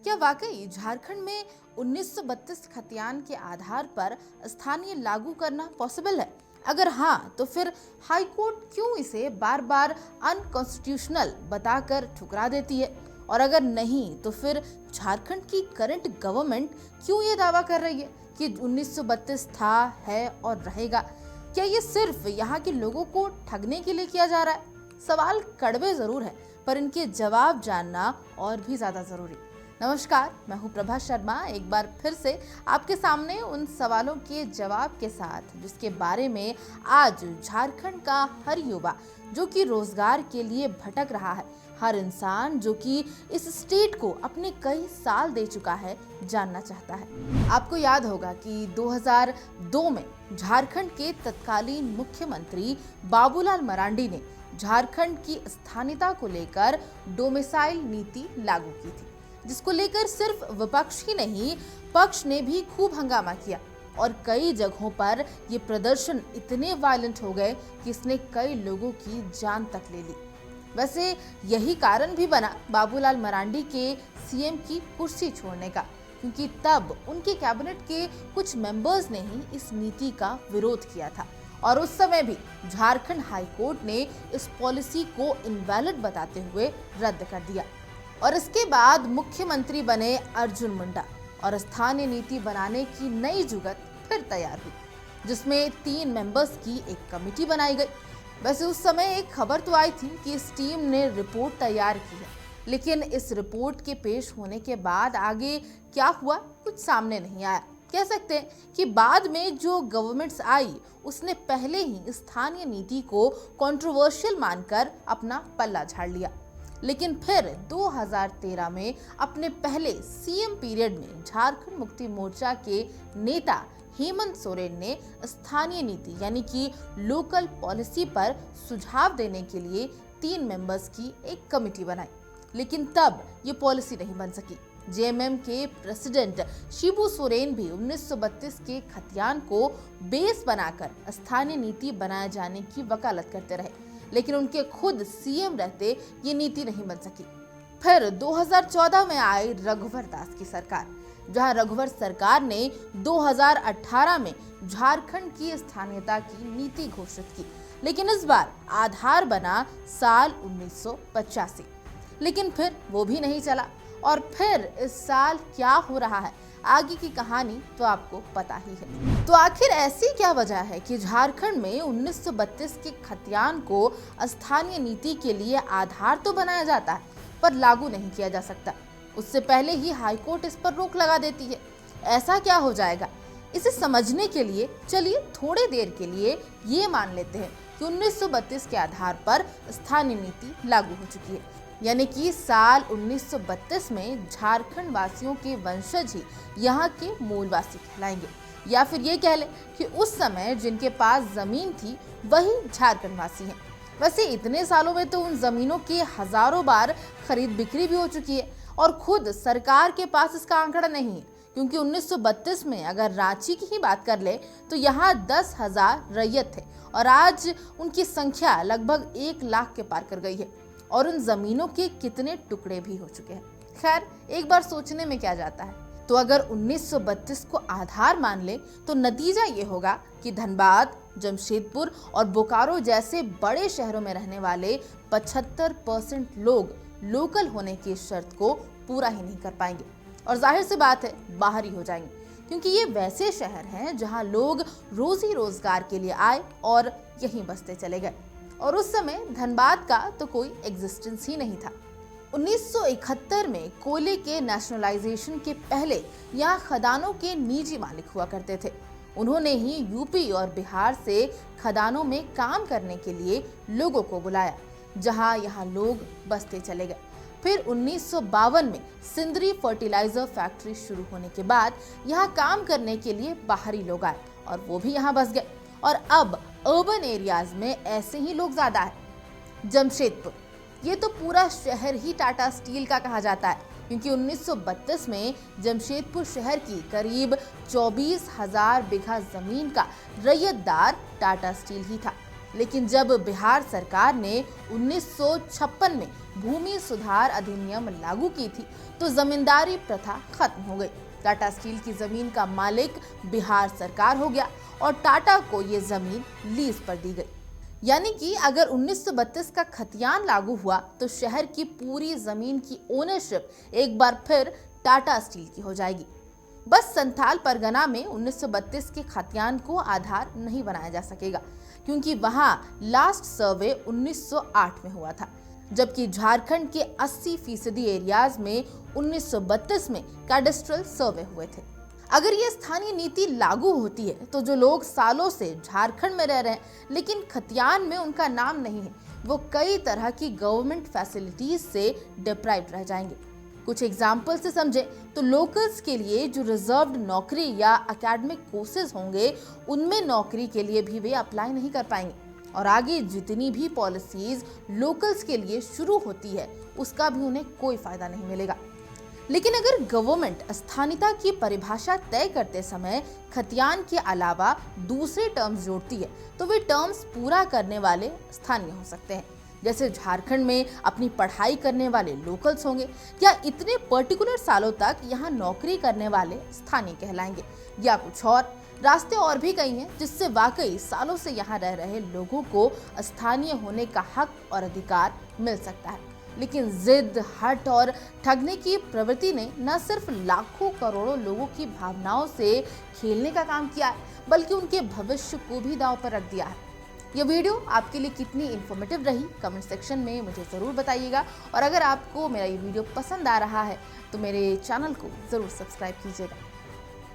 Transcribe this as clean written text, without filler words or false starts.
क्या वाकई झारखंड में 1932 खतियान के आधार पर स्थानीय लागू करना पॉसिबल है? अगर हाँ, तो फिर हाई कोर्ट क्यों इसे बार बार अनकॉन्स्टिट्यूशनल बताकर ठुकरा देती है? और अगर नहीं, तो फिर झारखंड की करंट गवर्नमेंट क्यों ये दावा कर रही है कि 1932 था, है और रहेगा? क्या ये सिर्फ यहाँ के लोगों को ठगने के लिए किया जा रहा है? सवाल कड़वे जरूर है, पर इनके जवाब जानना और भी ज्यादा जरूरी। नमस्कार, मैं हूं प्रभा शर्मा, एक बार फिर से आपके सामने उन सवालों के जवाब के साथ जिसके बारे में आज झारखंड का हर युवा जो कि रोजगार के लिए भटक रहा है, हर इंसान जो कि इस स्टेट को अपने कई साल दे चुका है, जानना चाहता है। आपको याद होगा कि 2002 में झारखंड के तत्कालीन मुख्यमंत्री बाबूलाल मरांडी ने झारखंड की स्थानीयता को लेकर डोमिसाइल नीति लागू की थी, जिसको लेकर सिर्फ विपक्ष ही नहीं, पक्ष ने भी खूब हंगामा किया और कई जगहों पर ये प्रदर्शन इतने वायलेंट हो गए कि इसने कई लोगों की जान तक ले ली। वैसे यही कारण भी बना बाबूलाल मरांडी के सीएम की कुर्सी छोड़ने का, क्योंकि तब उनके कैबिनेट के कुछ मेंबर्स ने ही इस नीति का विरोध किया था और उस समय भी झारखंड हाई कोर्ट ने इस पॉलिसी को इनवैलिड बताते हुए रद्द कर दिया। और इसके बाद मुख्यमंत्री बने अर्जुन मुंडा और स्थानीय नीति बनाने की नई जुगत फिर तैयार हुई, जिसमें 3 मेंबर्स की एक कमेटी बनाई गई। वैसे उस समय एक खबर तो आई थी कि इस टीम ने रिपोर्ट तैयार की है, लेकिन इस रिपोर्ट के पेश होने के बाद आगे क्या हुआ कुछ सामने नहीं आया। कह सकते हैं कि बाद में जो गवर्नमेंट्स आई उसने पहले ही स्थानीय नीति को कंट्रोवर्शियल मानकर अपना पल्ला झाड़ लिया, लेकिन फिर 2013 में अपने पहले सीएम पीरियड में झारखंड मुक्ति मोर्चा के नेता हेमंत सोरेन ने स्थानीय नीति यानी कि लोकल पॉलिसी पर सुझाव देने के लिए 3 मेंबर्स की एक कमेटी बनाई, लेकिन तब ये पॉलिसी नहीं बन सकी। जेएमएम के प्रेसिडेंट शिबू सोरेन भी 1932 के खतियान को बेस बनाकर स्थानीय नीति बनाए जाने की वकालत करते रहे, लेकिन उनके खुद सीएम रहते ये नीति नहीं बन सकी। फिर 2014 में आई रघुवर दास की सरकार, जहां रघुवर सरकार ने 2018 में झारखंड की स्थानीयता की नीति घोषित की, लेकिन इस बार आधार बना साल 1985। लेकिन फिर वो भी नहीं चला और फिर इस साल क्या हो रहा है, आगे की कहानी तो आपको पता ही है। तो आखिर ऐसी क्या वजह है कि झारखंड में 1932 के खतियान को स्थानीय नीति के लिए आधार तो बनाया जाता है पर लागू नहीं किया जा सकता? उससे पहले ही हाई कोर्ट इस पर रोक लगा देती है। ऐसा क्या हो जाएगा? इसे समझने के लिए चलिए थोड़ी देर के लिए ये मान लेते हैं कि 1932 के आधार पर स्थानीय नीति लागू हो चुकी है, यानी कि साल 1932 में झारखंड वासियों के वंशज ही यहाँ के मूलवासी कहलाएंगे, या फिर ये कह लें कि उस समय जिनके पास जमीन थी वही झारखंड वासी हैं। वैसे इतने सालों में तो उन जमीनों की हजारों बार खरीद बिक्री भी हो चुकी है और खुद सरकार के पास इसका आंकड़ा नहीं है, क्योंकि 1932 में अगर रांची की ही बात कर ले तो यहाँ 10,000 रैयत थे और आज उनकी संख्या लगभग 1 लाख के पार कर गई है और उन जमीनों के कितने टुकड़े भी हो चुके हैं। खैर, एक बार सोचने में क्या जाता है, तो अगर 1932 को आधार मान ले तो नतीजा ये होगा कि धनबाद, जमशेदपुर और बोकारो जैसे बड़े शहरों में रहने वाले 75% लोग लोकल होने की शर्त को पूरा ही नहीं कर पाएंगे और जाहिर सी बात है बाहरी हो जाएंगे, क्योंकि ये वैसे शहर हैं जहां लोग रोजी रोजगार के लिए आए और यहीं बसते चले गए। और उस समय धनबाद का तो कोई एग्जिस्टेंस ही नहीं था। 1971 में कोयले के नेशनलाइजेशन के पहले यहाँ खदानों के निजी मालिक हुआ करते थे। उन्होंने ही यूपी और बिहार से खदानों में काम करने के लिए लोगों को बुलाया, जहाँ यहाँ लोग बसते चले गए। फिर 1952 में सिंदरी फर्टिलाइजर फैक्ट्री शुरू होने के बाद यहाँ काम करने के लिए बाहरी लोग आए और वो भी यहाँ बस गए और अब अर्बन एरियाज में ऐसे ही लोग ज्यादा है। जमशेदपुर, ये तो पूरा शहर ही टाटा स्टील का कहा जाता है, क्योंकि 1932 में जमशेदपुर शहर की करीब 24,000 बीघा जमीन का रैयतदार टाटा स्टील ही था। लेकिन जब बिहार सरकार ने 1956 में भूमि सुधार अधिनियम लागू की थी तो जमींदारी प्रथा खत्म हो गई। टाटा स्टील की जमीन का मालिक बिहार सरकार हो गया और टाटा को ये जमीन लीज पर दी गई। यानी कि अगर 1932 का खतियान लागू हुआ तो शहर की पूरी जमीन की ओनरशिप एक बार फिर टाटा स्टील की हो जाएगी। बस संथाल परगना में 1932 के खतियान को आधार नहीं बनाया जा सकेगा क्योंकि वहां लास्ट सर्वे 1908 में हुआ था, जबकि झारखंड के 80% एरियाज में 1932 में कैडेस्ट्रल सर्वे हुए थे। अगर ये स्थानीय नीति लागू होती है तो जो लोग सालों से झारखंड में रह रहे हैं लेकिन खतियान में उनका नाम नहीं है, वो कई तरह की गवर्नमेंट फैसिलिटीज से डिप्राइव्ड रह जाएंगे। कुछ एग्जाम्पल से समझे तो लोकल्स के लिए जो रिजर्व्ड नौकरी या एकेडमिक कोर्सेज होंगे उनमें नौकरी के लिए भी वे अप्लाई नहीं कर पाएंगे और आगे जितनी भी पॉलिसीज लोकल्स के लिए शुरू होती है उसका भी उन्हें कोई फायदा नहीं मिलेगा। लेकिन अगर गवर्नमेंट स्थानीयता की परिभाषा तय करते समय खतियान के अलावा दूसरे टर्म्स जोड़ती है तो वे टर्म्स पूरा करने वाले स्थानीय हो सकते हैं। जैसे झारखंड में अपनी पढ़ाई करने वाले लोकल्स होंगे या इतने पर्टिकुलर सालों तक यहाँ नौकरी करने वाले स्थानीय कहलाएंगे, या कुछ और रास्ते और भी कई हैं जिससे वाकई सालों से यहाँ रह रहे लोगों को स्थानीय होने का हक और अधिकार मिल सकता है। लेकिन जिद, हट और ठगने की प्रवृत्ति ने न सिर्फ लाखों करोड़ों लोगों की भावनाओं से खेलने का काम किया है बल्कि उनके भविष्य को भी दांव पर रख दिया है। यह वीडियो आपके लिए कितनी इन्फॉर्मेटिव रही कमेंट सेक्शन में मुझे ज़रूर बताइएगा और अगर आपको मेरा ये वीडियो पसंद आ रहा है तो मेरे चैनल को ज़रूर सब्सक्राइब कीजिएगा।